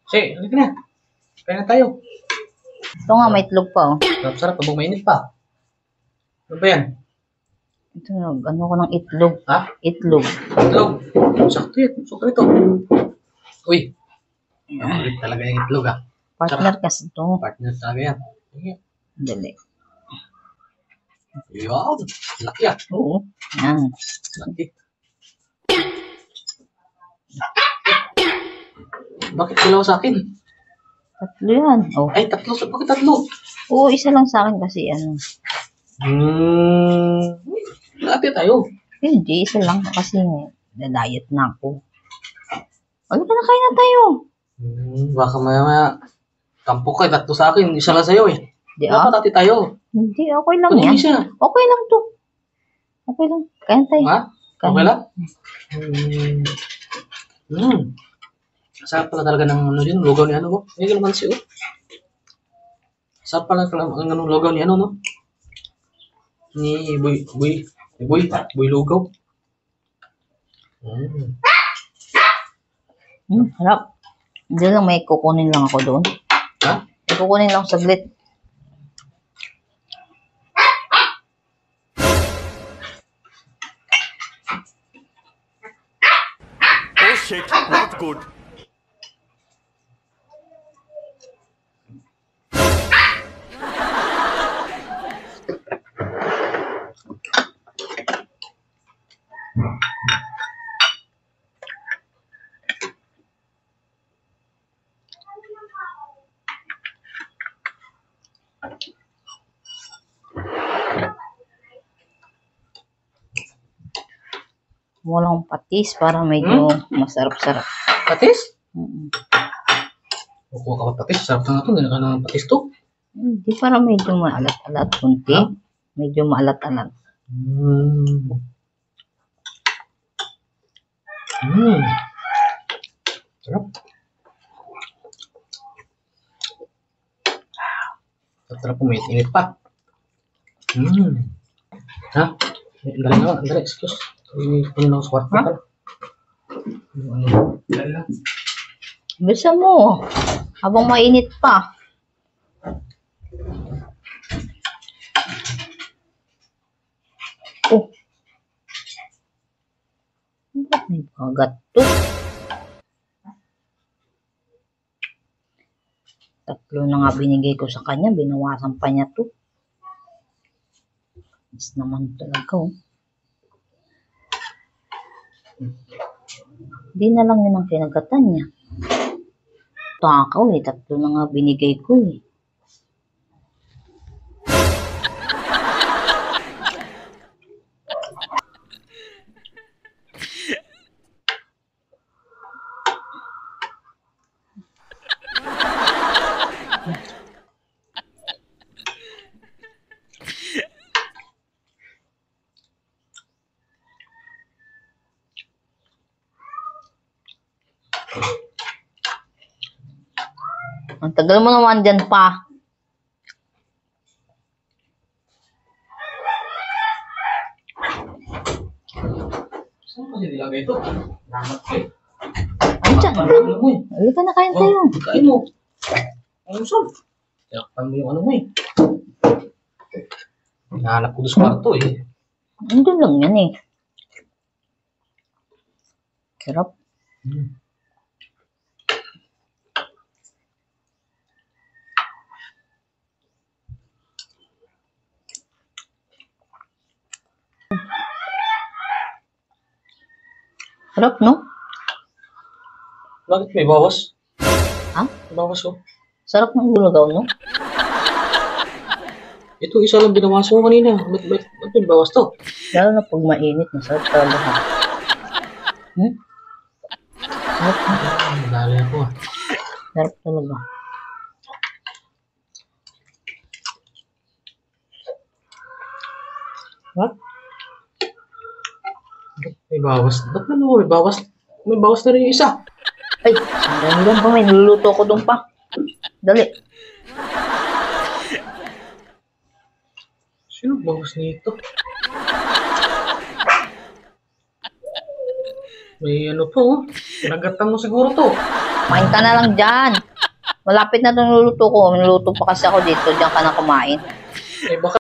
Sige, halika na. Kaya na tayo. Ito nga, may itlog pa, oh. Sarap-sarap, pabang mainit pa. Ano ba yan? Ito, ano ko ng itlog. Ha? Itlog. Itlog. Sakto yan. Sakto ito. Uy. Ulit talaga yung itlog, ah. Partner kasi ito. Partner talaga yan. Sige. Dali. Yan. Laki, ah. Oo. Yan. Laki. Bakit dalawa sa akin? Tatlo yan. Oh. Ay, tatlo. Bakit tatlo? Oo, isa lang sa akin kasi ano. Lati tayo. Hindi, isa lang kasi na-diet na ako. Ano ka na, kain na tayo? Baka maya tampo ka, tatlo sa akin, isa lang sa'yo eh. Di Dapat ati tayo. Hindi, okay lang Kunin yan. isa. Okay lang to. Okay lang. Kain tayo. Ha? Kain. Okay lang? Sarap pala talaga ng ano yun, lugaw ni ano mo. Hindi ka naman siyo. Sarap pala ang ano, lugaw ni ano, no? Ni Boy lugaw. Harap. Hindi lang, may kukunin lang ako doon. Ha? May kukunin lang saglit. Oh shit, not good. Walang patis para medyo masarap-sarap. Patis? Mm. Kukuha ka pa patis. Sarap na ito. Ganyan ka ng patis to. Hindi, para medyo maalat-alat kunti. Huh? Medyo maalat-alat. Sarap. Sarap po, may init pa. Ha? Dali na, dali, excuse. Kunin ako sa kwarto pa. Dali lang. Bisa mo. Habang mainit pa. Oh. Ba't may kagat to? Tatlo na nga binigay ko sa kanya. Binawasan pa niya to. Is naman talaga, oh. Hindi na lang yun ang kinagatan niya. Takaw eh. Tatlo na nga binigay ko eh. Ang tagal mo naman dyan pa. Saan kasi nilagay ito? Namat ka eh. Ay, dyan. Halika na, kain tayo. Kain mo. Ano saan? Yakpan mo yung ano mo eh. Hinahanap ko doon sa kwarto eh. Andun lang yan eh. Sarap. Sarap, no? Bakit may bawas? Ha? May bawas ko. Sarap ng gulagaw, no? Ito isa lang binawas ko kanina. Ba't may bawas to? Lalo na pag mainit, masarap talaga ha. Sarap, no? Madali ako ah. Sarap talaga. What? May bawas. Ba't na naman may bawas? May bawas na rin yung isa. Ay, sandali lang pa, may niluluto ko doon pa. Dali. Sino bawas nito? May ano po, oh. Pinagatan mo siguro to. Kumain ka na lang dyan. Malapit na itong luluto ko. Niluluto pa kasi ako dito. Diyan ka na kumain. Eh, baka